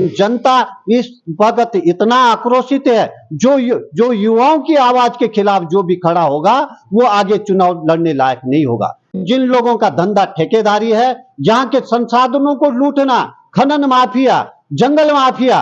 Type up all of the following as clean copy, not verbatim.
जनता इस वक्त इतना आक्रोशित है, जो युवाओं की आवाज के खिलाफ जो भी खड़ा होगा वो आगे चुनाव लड़ने लायक नहीं होगा। जिन लोगों का धंधा ठेकेदारी है, जहां के संसाधनों को लूटना, खनन माफिया, जंगल माफिया,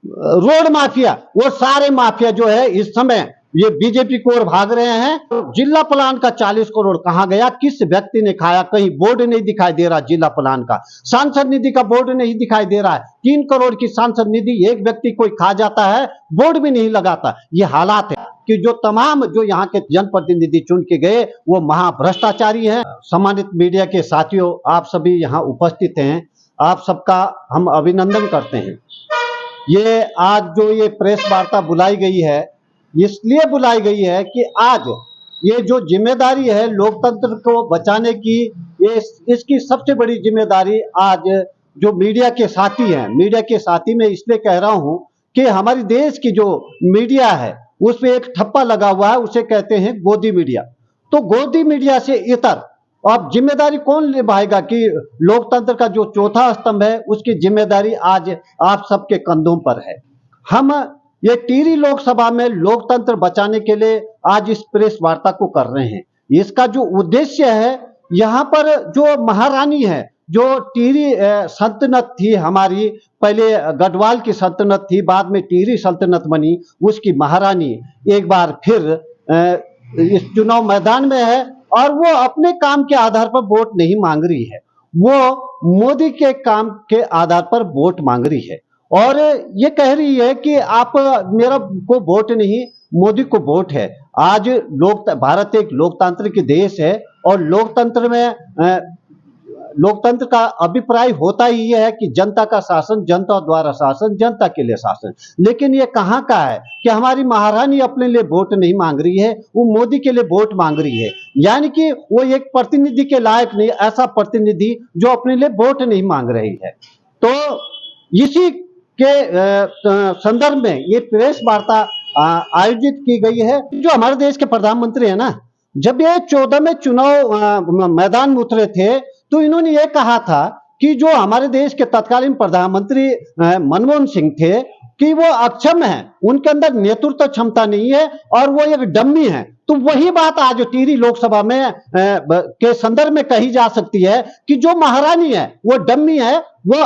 रोड माफिया, वो सारे माफिया जो है इस समय ये बीजेपी की ओर भाग रहे हैं। जिला प्लान का 40 करोड़ कहां गया, किस व्यक्ति ने खाया? कहीं बोर्ड नहीं दिखाई दे रहा जिला प्लान का, सांसद निधि का बोर्ड नहीं दिखाई दे रहा है। 3 करोड़ की सांसद निधि एक व्यक्ति कोई खा जाता है, बोर्ड भी नहीं लगाता। ये हालात है कि जो तमाम जो यहाँ के जनप्रतिनिधि चुन के गए वो महाभ्रष्टाचारी हैं। सम्मानित मीडिया के साथियों, आप सभी यहाँ उपस्थित हैं, आप सबका हम अभिनंदन करते हैं। ये आज जो ये प्रेस वार्ता बुलाई गई है, इसलिए बुलाई गई है कि आज ये जो जिम्मेदारी है लोकतंत्र को बचाने की, ये इसकी सबसे बड़ी जिम्मेदारी आज जो मीडिया के साथी हैं, मीडिया के साथी में इसलिए कह रहा हूं कि हमारे देश की जो मीडिया है उस पे एक ठप्पा लगा हुआ है, उसे कहते हैं गोदी मीडिया। तो गोदी मीडिया से इतर अब जिम्मेदारी कौन निभाएगा कि लोकतंत्र का जो चौथा स्तंभ है उसकी जिम्मेदारी आज आप सबके कंधों पर है। हम ये टिहरी लोकसभा में लोकतंत्र बचाने के लिए आज इस प्रेस वार्ता को कर रहे हैं। इसका जो उद्देश्य है, यहाँ पर जो महारानी है, जो टिहरी सल्तनत थी हमारी, पहले गढ़वाल की सल्तनत थी, बाद में टिहरी सल्तनत बनी, उसकी महारानी एक बार फिर इस चुनाव मैदान में है और वो अपने काम के आधार पर वोट नहीं मांग रही है, वो मोदी के काम के आधार पर वोट मांग रही है और ये कह रही है कि आप मेरा को वोट नहीं, मोदी को वोट है। आज भारत एक लोकतांत्रिक देश है और लोकतंत्र में लोकतंत्र का अभिप्राय होता ही है कि जनता का शासन, जनता द्वारा शासन, जनता के लिए शासन। लेकिन ये कहाँ का है कि हमारी महारानी अपने लिए वोट नहीं मांग रही है, वो मोदी के लिए वोट मांग रही है। यानी कि वो एक प्रतिनिधि के लायक नहीं, ऐसा प्रतिनिधि जो अपने लिए वोट नहीं मांग रही है। तो इसी के संदर्भ में ये प्रेस वार्ता आयोजित की गई है। जो हमारे देश के प्रधानमंत्री है ना, जब ये 14 में चुनाव मैदान में उतरे थे तो इन्होंने ये कहा था कि जो हमारे देश के तत्कालीन प्रधानमंत्री मनमोहन सिंह थे कि वो अक्षम है, उनके अंदर नेतृत्व क्षमता नहीं है और वो एक डम्मी है। तो वही बात आज टिहरी लोकसभा में के संदर्भ में कही जा सकती है कि जो महारानी है वो डम्मी है, वो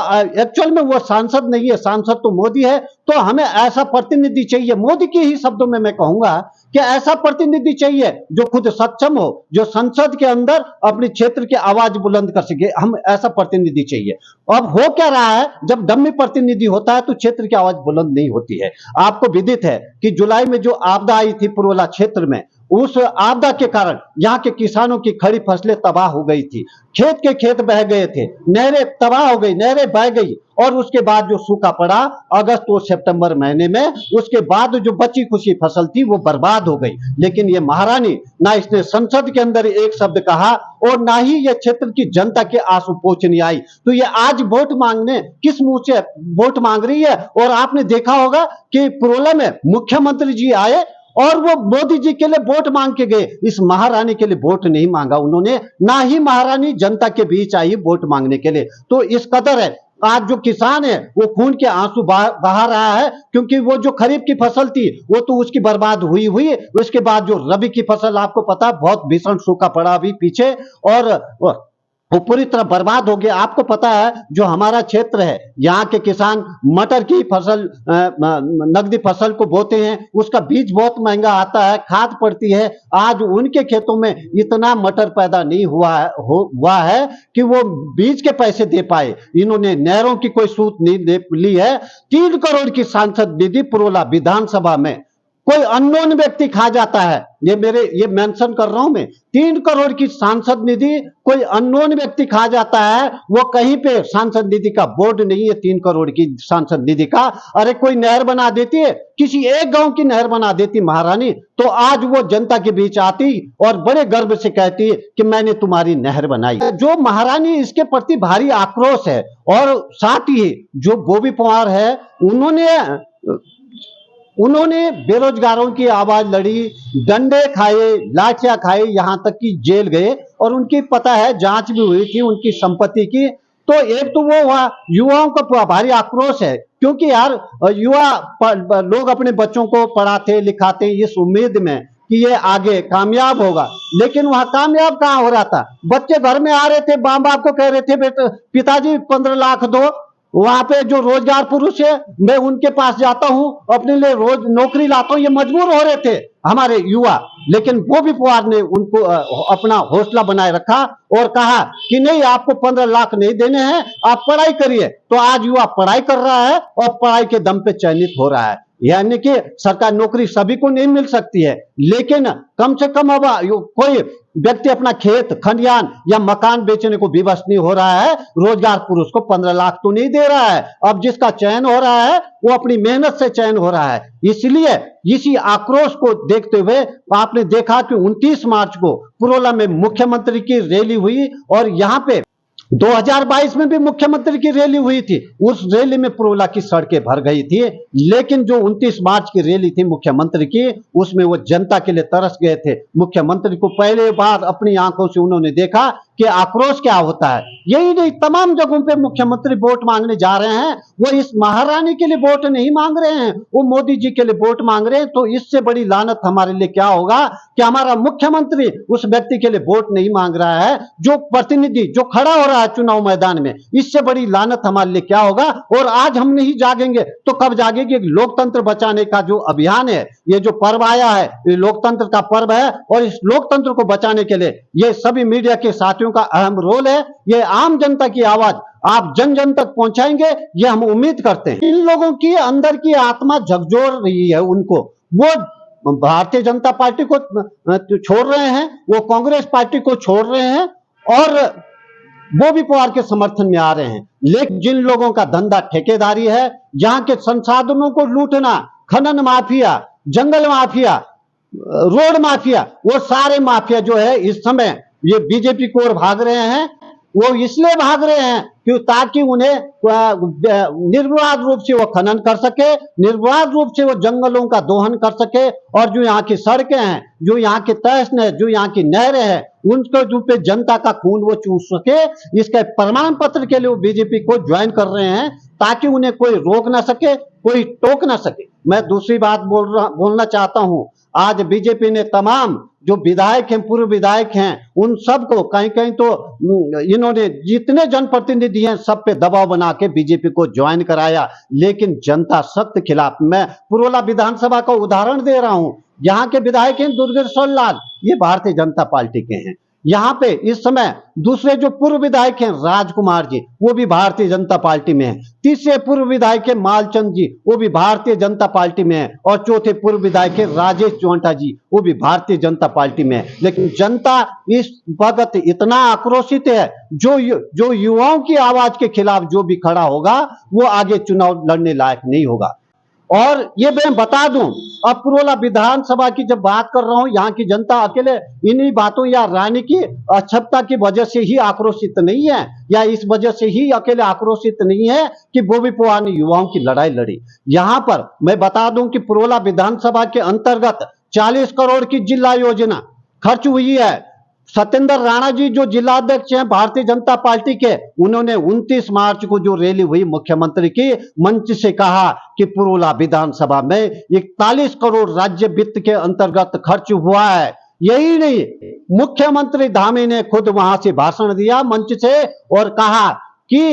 एक्चुअल में वो सांसद नहीं है, सांसद तो मोदी है। तो हमें ऐसा प्रतिनिधि चाहिए, मोदी के ही शब्दों में मैं कहूंगा कि ऐसा प्रतिनिधि चाहिए जो खुद सक्षम हो, जो संसद के अंदर अपने क्षेत्र की आवाज बुलंद कर सके। हम ऐसा प्रतिनिधि चाहिए। अब हो क्या रहा है, जब डम्मी प्रतिनिधि होता है तो क्षेत्र की आवाज बुलंद नहीं होती है। आपको विदित है कि जुलाई में जो आपदा आई थी पुरवला क्षेत्र में, उस आपदा के कारण यहाँ के किसानों की खड़ी फसलें तबाह हो गई थी, खेत के खेत बह गए थे, नहरें तबाह हो गई, नहरें बह गई और उसके बाद जो सूखा पड़ा अगस्त और सितंबर महीने में, उसके बाद जो बची खुशी फसल थी वो बर्बाद हो गई। लेकिन ये महारानी ना इसने संसद के अंदर एक शब्द कहा और ना ही ये क्षेत्र की जनता के आंसू पोंछने आई। तो ये आज वोट मांगने किस मुंह से वोट मांग रही है। और आपने देखा होगा कि पुरोला में मुख्यमंत्री जी आए और वो मोदी जी के लिए वोट मांग के गए, इस महारानी के लिए वोट नहीं मांगा उन्होंने, ना ही महारानी जनता के बीच आई वोट मांगने के लिए। तो इस कदर है, आज जो किसान है वो खून के आंसू बहा रहा है, क्योंकि वो जो खरीफ की फसल थी वो तो उसकी बर्बाद हुई हुई। उसके बाद जो रबी की फसल, आपको पता है बहुत भीषण सूखा पड़ा अभी पीछे और वो पूरी तरह बर्बाद हो गया। आपको पता है जो हमारा क्षेत्र है, यहाँ के किसान मटर की फसल, नकदी फसल को बोते हैं, उसका बीज बहुत महंगा आता है, खाद पड़ती है। आज उनके खेतों में इतना मटर पैदा नहीं हुआ है कि वो बीज के पैसे दे पाए। इन्होंने नहरों की कोई सूत नहीं ली है। 3 करोड़ की सांसद निधि पुरोला विधानसभा में कोई अननोन व्यक्ति खा जाता है। ये मेंशन कर रहा हूं मैं, 3 करोड़ की सांसद निधि कोई अननोन व्यक्ति खा जाता है। वो कहीं पे सांसद निधि का बोर्ड नहीं है 3 करोड़ की सांसद निधि का। अरे कोई नहर बना देती है, किसी एक गांव की नहर बना देती महारानी, तो आज वो जनता के बीच आती और बड़े गर्व से कहती कि मैंने तुम्हारी नहर बनाई। जो महारानी, इसके प्रति भारी आक्रोश है। और साथ ही जो बॉबी पवार है, उन्होंने बेरोजगारों की आवाज लड़ी, डंडे खाए, लाठियां खाए, यहां तक कि जेल गए और उनकी पता है जांच भी हुई थी उनकी संपत्ति की। तो एक तो वो युवाओं का भारी आक्रोश है क्योंकि यार युवा लोग अपने बच्चों को पढ़ाते लिखाते इस उम्मीद में कि ये आगे कामयाब होगा, लेकिन वहां कामयाब कहाँ हो रहा था। बच्चे घर में आ रहे थे, माँ बाप को कह रहे थे बेटा पिताजी 15 लाख दो, वहां पे जो रोजगार पुरुष है मैं उनके पास जाता हूं, अपने लिए रोज नौकरी लाता हूं, ये मजबूर हो रहे थे हमारे युवा। लेकिन वो भी पवार ने उनको अपना हौसला बनाए रखा और कहा कि नहीं आपको 15 लाख नहीं देने हैं, आप पढ़ाई करिए। तो आज युवा पढ़ाई कर रहा है और पढ़ाई के दम पे चयनित हो रहा है। यानी कि सरकारी नौकरी सभी को नहीं मिल सकती है, लेकिन कम से कम अब कोई व्यक्ति अपना खेत खलिहान या मकान बेचने को विवश नहीं हो रहा है। रोजगार पुरुष को 15 लाख तो नहीं दे रहा है। अब जिसका चयन हो रहा है वो अपनी मेहनत से चयन हो रहा है। इसलिए इसी आक्रोश को देखते हुए आपने देखा कि 29 मार्च को पुरोला में मुख्यमंत्री की रैली हुई और यहां पे 2022 में भी मुख्यमंत्री की रैली हुई थी। उस रैली में पुरोला की सड़कें भर गई थी, लेकिन जो 29 मार्च की रैली थी मुख्यमंत्री की, उसमें वो जनता के लिए तरस गए थे। मुख्यमंत्री को पहले बार अपनी आंखों से उन्होंने देखा कि आक्रोश क्या होता है। यही नहीं, तमाम जगहों पे मुख्यमंत्री वोट मांगने जा रहे हैं। वो इस महारानी के लिए वोट नहीं मांग रहे हैं, वो मोदी जी के लिए वोट मांग रहे हैं। तो इससे बड़ी लानत हमारे लिए क्या होगा कि हमारा मुख्यमंत्री उस व्यक्ति के लिए वोट नहीं मांग रहा है जो प्रतिनिधि जो खड़ा हो रहा है चुनाव मैदान में। इससे बड़ी लानत हमारे लिए क्या होगा। और आज हम नहीं जागेंगे तो कब जागेंगे। लोकतंत्र बचाने का जो अभियान है, ये जो पर्व आया है, ये लोकतंत्र का पर्व है और इस लोकतंत्र को बचाने के लिए ये सभी मीडिया के साथियों का अहम रोल है। ये आम जनता की आवाज आप जन जन तक पहुंचाएंगे, ये हम उम्मीद करते हैं। इन लोगों की अंदर की आत्मा झकझोर रही है उनको, वो भारतीय जनता पार्टी को छोड़ रहे हैं, वो कांग्रेस पार्टी को छोड़ रहे हैं और वो भी पवार के समर्थन में आ रहे हैं। लेकिन जिन लोगों का धंधा ठेकेदारी है, यहाँ के संसाधनों को लूटना, खनन माफिया, जंगल माफिया, रोड माफिया, वो सारे माफिया जो है इस समय ये बीजेपी की ओर भाग रहे हैं। वो इसलिए भाग रहे हैं कि ताकि उन्हें निर्विवाद रूप से वो खनन कर सके, निर्विवाद रूप से वो जंगलों का दोहन कर सके और जो यहाँ की सड़कें हैं, जो यहाँ के तहस है, जो यहाँ की नहरें हैं, उनको जो पे जनता का खून वो चूस सके। इसके प्रमाण पत्र के लिए वो बीजेपी को ज्वाइन कर रहे हैं ताकि उन्हें कोई रोक ना सके, कोई टोक ना सके। मैं दूसरी बात बोलना चाहता हूं, आज बीजेपी ने तमाम जो विधायक हैं, पूर्व विधायक हैं, उन सबको कहीं कहीं तो इन्होंने जितने जनप्रतिनिधि हैं सब पे दबाव बना के बीजेपी को ज्वाइन कराया, लेकिन जनता सख्त खिलाफ। मैं पुरोला विधानसभा का उदाहरण दे रहा हूं, यहाँ के विधायक हैं दुर्गेश्वर लाल, ये भारतीय जनता पार्टी के हैं। यहाँ पे इस समय दूसरे जो पूर्व विधायक हैं राजकुमार जी, वो भी भारतीय जनता पार्टी में है। तीसरे पूर्व विधायक है मालचंद जी, वो भी भारतीय जनता पार्टी में है। और चौथे पूर्व विधायक है राजेश चोंटा जी, वो भी भारतीय जनता पार्टी में है। लेकिन जनता इस वक्त इतना आक्रोशित है, जो युवाओं की आवाज के खिलाफ जो भी खड़ा होगा वो आगे चुनाव लड़ने लायक नहीं होगा। और ये मैं बता दूं, अब पुरोला विधानसभा की जब बात कर रहा हूं, यहाँ की जनता अकेले इन्हीं बातों या रानी की अच्छता की वजह से ही आक्रोशित नहीं है, या इस वजह से ही अकेले आक्रोशित नहीं है कि बॉबी पवार ने युवाओं की लड़ाई लड़ी। यहां पर मैं बता दूं कि पुरोला विधानसभा के अंतर्गत 40 करोड़ की जिला योजना खर्च हुई है। सत्येंद्र राणा जी जो जिलाध्यक्ष हैं भारतीय जनता पार्टी के, उन्होंने 29 मार्च को जो रैली हुई मुख्यमंत्री की, मंच से कहा कि पुरोला विधानसभा में 41 करोड़ राज्य वित्त के अंतर्गत खर्च हुआ है। यही नहीं, मुख्यमंत्री धामी ने खुद वहां से भाषण दिया मंच से और कहा कि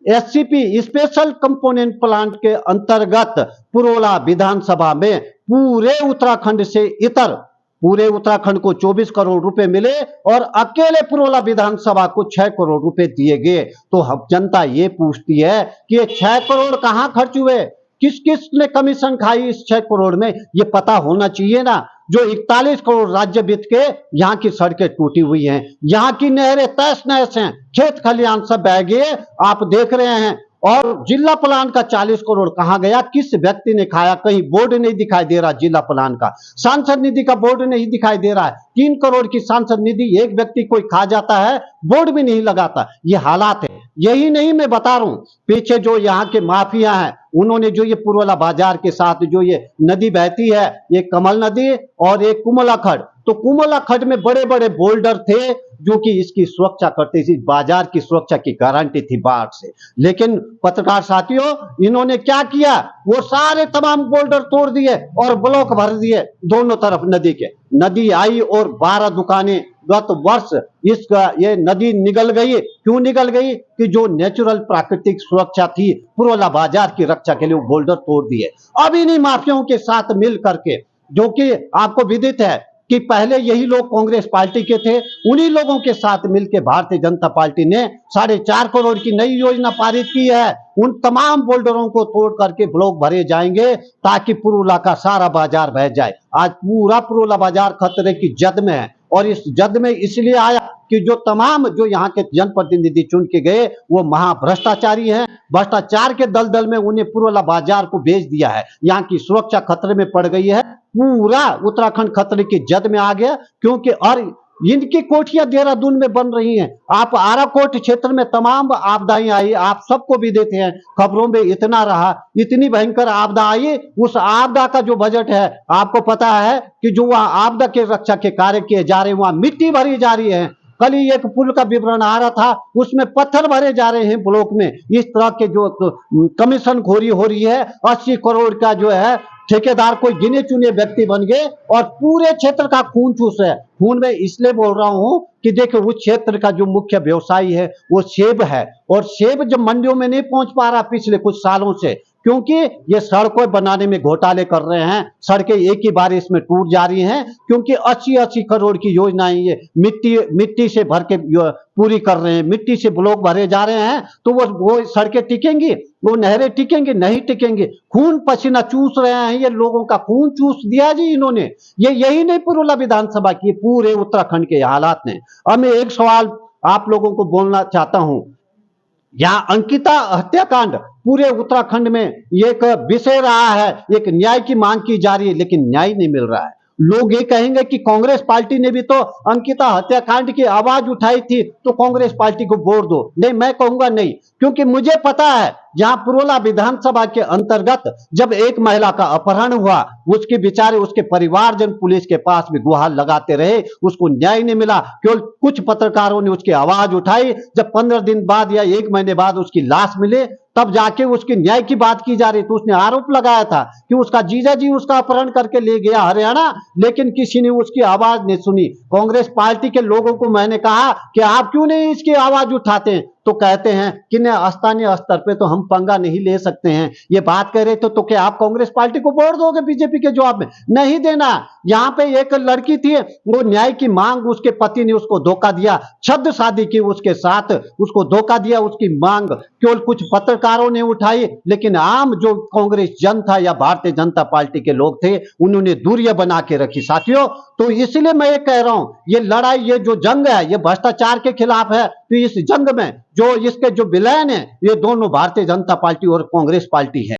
एससीपी स्पेशल कंपोनेंट प्लांट के अंतर्गत पुरोला विधानसभा में पूरे उत्तराखंड से इतर पूरे उत्तराखंड को 24 करोड़ रुपए मिले और अकेले पुरोला विधानसभा को 6 करोड़ रुपए दिए गए। तो हम जनता ये पूछती है कि ये 6 करोड़ कहां खर्च हुए, किस किस ने कमीशन खाई इस 6 करोड़ में, ये पता होना चाहिए ना। जो 41 करोड़ राज्य वित्त के, यहाँ की सड़कें टूटी हुई हैं, यहाँ की नहरें तहस नहस हैं, खेत खलिहान सब बह गए, आप देख रहे हैं। और जिला प्लान का 40 करोड़ कहां गया, किस व्यक्ति ने खाया, कहीं बोर्ड नहीं दिखाई दे रहा। जिला प्लान का सांसद निधि का बोर्ड नहीं दिखाई दे रहा है। 3 करोड़ की सांसद निधि एक व्यक्ति कोई खा जाता है, बोर्ड भी नहीं लगाता। ये हालात है। यही नहीं, मैं बता रहा हूं, पीछे जो यहाँ के माफिया हैं, उन्होंने जो ये पुरोला बाजार के साथ जो ये नदी बहती है, ये कमल नदी और एक कुमलाखड़, तो कुमला खड्ड में बड़े बड़े बोल्डर थे जो कि इसकी सुरक्षा करते थी, बाजार की सुरक्षा की गारंटी थी बाढ़ से। लेकिन पत्रकार साथियों, इन्होंने क्या किया, वो सारे तमाम बोल्डर तोड़ दिए और ब्लॉक भर दिए दोनों तरफ नदी के। नदी आई और 12 दुकानें गत वर्ष इसका ये नदी निगल गई। क्यों निगल गई कि जो नेचुरल प्राकृतिक सुरक्षा थी पुरोला बाजार की रक्षा के लिए वो बोल्डर तोड़ दिए। अब इन्हीं माफियाओं के साथ मिल करके, जो कि आपको विदित है कि पहले यही लोग कांग्रेस पार्टी के थे, उन्हीं लोगों के साथ मिलकर भारतीय जनता पार्टी ने 4.5 करोड़ की नई योजना पारित की है। उन तमाम बोल्डरों को तोड़ करके ब्लॉक भरे जाएंगे ताकि पुरोला का सारा बाजार बह जाए। आज पूरा पुरोला बाजार खतरे की जद में है और इस जद में इसलिए आया कि जो यहाँ के जनप्रतिनिधि चुन के गए वो महाभ्रष्टाचारी हैं। भ्रष्टाचार के दलदल में उन्हें पुरोला बाजार को बेच दिया है। यहाँ की सुरक्षा खतरे में पड़ गई है, पूरा उत्तराखंड खतरे की जद में आ गया। क्योंकि और इनकी कोठियां देहरादून में बन रही हैं। आप आराकोट क्षेत्र में तमाम आपदाएं आई, आप सबको भी देते हैं, खबरों में इतना रहा, इतनी भयंकर आपदा आई। उस आपदा का जो बजट है आपको पता है कि जो वहां आपदा के रक्षा के कार्य किए जा रहे हैं वहां मिट्टी भरी जा रही है। कल ही एक पुल का विवरण आ रहा था, उसमें पत्थर भरे जा रहे हैं ब्लॉक में। इस तरह के जो कमीशन खोरी हो रही है, 80 करोड़ का जो है ठेकेदार कोई गिने चुने व्यक्ति बन गए और पूरे क्षेत्र का खून चूस रहे हैं। खून में इसलिए बोल रहा हूं कि देखो उस क्षेत्र का जो मुख्य व्यवसायी है वो सेब है, और सेब जब मंडियों में नहीं पहुंच पा रहा पिछले कुछ सालों से, क्योंकि ये सड़कों बनाने में घोटाले कर रहे हैं, सड़कें एक ही बार इसमें टूट जा रही हैं, क्योंकि 80-80 करोड़ की योजनाएं ये मिट्टी से भर के पूरी कर रहे हैं, मिट्टी से ब्लॉक भरे जा रहे हैं। तो वो सड़कें टिकेंगी, वो नहरें टिकेंगी? नहीं टिकेंगी। खून पसीना चूस रहे हैं, ये लोगों का खून चूस दिया जी इन्होंने। ये यही नहीं पुरोला विधानसभा की, पूरे उत्तराखंड के हालात ने। अब मैं एक सवाल आप लोगों को बोलना चाहता हूं, यहाँ अंकिता हत्याकांड पूरे उत्तराखंड में एक विषय रहा है, एक न्याय की मांग की जा रही है, लेकिन न्याय नहीं मिल रहा है। लोग ये कहेंगे कि कांग्रेस पार्टी ने भी तो अंकिता हत्याकांड की आवाज उठाई थी, तो कांग्रेस पार्टी को वोट दो। नहीं, मैं कहूंगा नहीं, क्योंकि मुझे पता है जहां पुरोला विधानसभा के अंतर्गत जब एक महिला का अपहरण हुआ, उसके बेचारे उसके परिवारजन पुलिस के पास भी गुहार लगाते रहे, उसको न्याय नहीं मिला। केवल कुछ पत्रकारों ने उसकी आवाज उठाई, जब 15 दिन बाद या 1 महीने बाद उसकी लाश मिले तब जाके उसके न्याय की बात की जा रही। तो उसने आरोप लगाया था कि उसका जीजा जी उसका अपहरण करके ले गया हरियाणा, लेकिन किसी ने उसकी आवाज नहीं सुनी। कांग्रेस पार्टी के लोगों को मैंने कहा कि आप क्यों नहीं इसकी आवाज उठाते हैं, तो कहते हैं कि स्थानीय स्तर पे तो हम पंगा नहीं ले सकते हैं। ये बात कह रहे तो क्या आप कांग्रेस पार्टी को वोट दोगे बीजेपी के जवाब में? नहीं देना। यहाँ पे एक लड़की थी, वो न्याय की मांग, उसके पति ने उसको धोखा दिया, छद्म शादी की उसके साथ, उसको धोखा दिया। उसकी मांग केवल कुछ पत्रकारों ने उठाई, लेकिन आम जो कांग्रेस जन था या भारतीय जनता पार्टी के लोग थे उन्होंने दूरियां बना के रखी साथियों। तो इसलिए मैं ये कह रहा हूं, ये लड़ाई, ये जो जंग है, ये भ्रष्टाचार के खिलाफ है। तो इस जंग में जो इसके जो विलेन है, ये दोनों भारतीय जनता पार्टी और कांग्रेस पार्टी है।